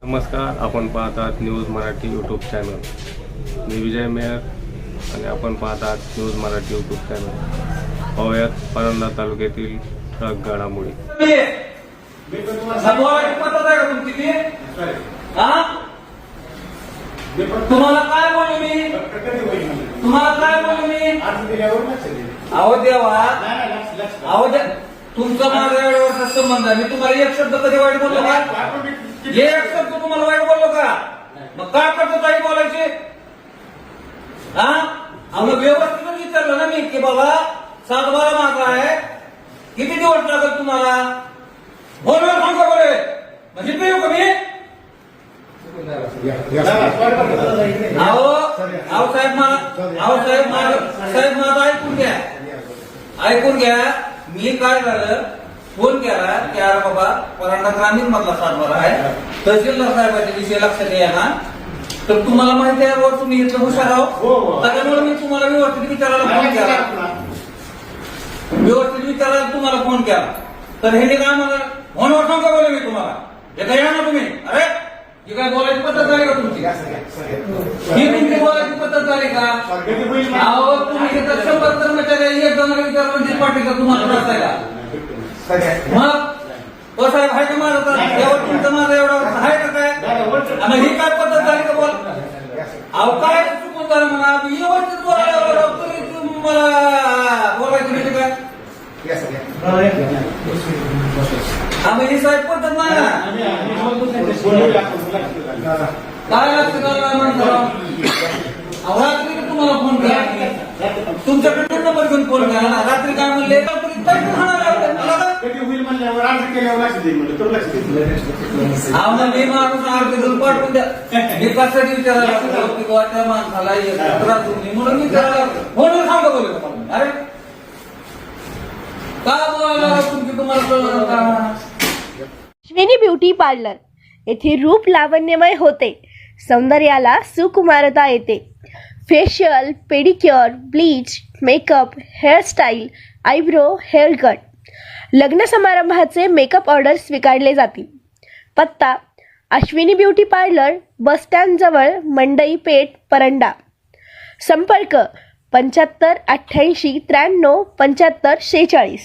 नमस्कार, आपण पाहतात न्यूज मराठी यूट्यूब चॅनल. मी विजय मेहर आणि आपण पाहतात न्यूज मराठी यूट्यूब चॅनल. पाहुयात परंडा तालुक्यातील ठळक घडामोडी. तुम्हाला काय बोललो मी? अहो देवा, अहो तुमचा माझा एवढा संबंध आहे. मी तुम्हाला एक शब्द कधी वाईट बोललो का? एक शब्द तुम्हाला वाईट बोललो का? मग काय करतो ताई बोलायचे? आम्ही व्यवस्थित विचारलं ना मी की बाबा 7-12 माझा आहे, किती दिवस लागेल तुम्हाला? बोलवर सांगा बरे, म्हणजे ते येऊ का मी? साहेब माझं ऐकून घ्या. मी काय झालं, फोन केला की अरे बाबा परंडा ग्रामीण मधला 7-12 आहे, तहसीलदार साहेबांच्या विषय लक्षात या ना. तर तुम्हाला माहिती आहे वर तुम्ही इथं हुशार आहो, त्याच्यामुळे मी तुम्हाला व्यवस्थित विचारायला तुम्हाला फोन केला. तर हे काय मला फोनवर सांगा बोलले मी तुम्हाला, हे काय या ना तुम्ही. अरे ही काय बोलायची पद्धत झाली का तुमची? ही तुमची बोलायची पद्धत झाली का? अहो तुम्ही 100 कर्मचारी एक जणाला विचारलं पाटील का तुम्हाला रस्त्याला? मग तो साहेब आहे का माझा? यावर तुमचं माझं एवढा आहे का काय? आणि ही काय पद्धत झाली का बोल? अहो काय चुकून झालं म्हणा, व्यवस्थित बोलायला तरी तुम्हाला बोलायचं म्हणजे काय? आम्ही ही साहेब पद्धत नाही ना. काय लक्ष रात्री तुम्हाला फोन करा, तुमच्याकडे नंबर घेऊन फोन करा ना. रात्री काय म्हणले मी माणूस अर्ज पाठवून द्या. मी कशासाठी विचारायला त्या माणसाला म्हणून विचारायला म्हणून सांगा बोलले तुम्हाला. अरे का बोलायला तुमची तुम्हाला अश्विनी ब्युटी पार्लर येथे रूप लावण्यमय होते, सौंदर्याला सुकुमारता येते. Facial, pedicure, bleach, makeup, hairstyle, eyebrow, hair cut, लग्न समारंभाचे मेकअप ऑर्डर स्वीकारले जातील. पत्ता Ashwini beauty parlour, bus stand जवळ, मंडई पेठ, परंडा. संपर्क 75 88 93 75 46.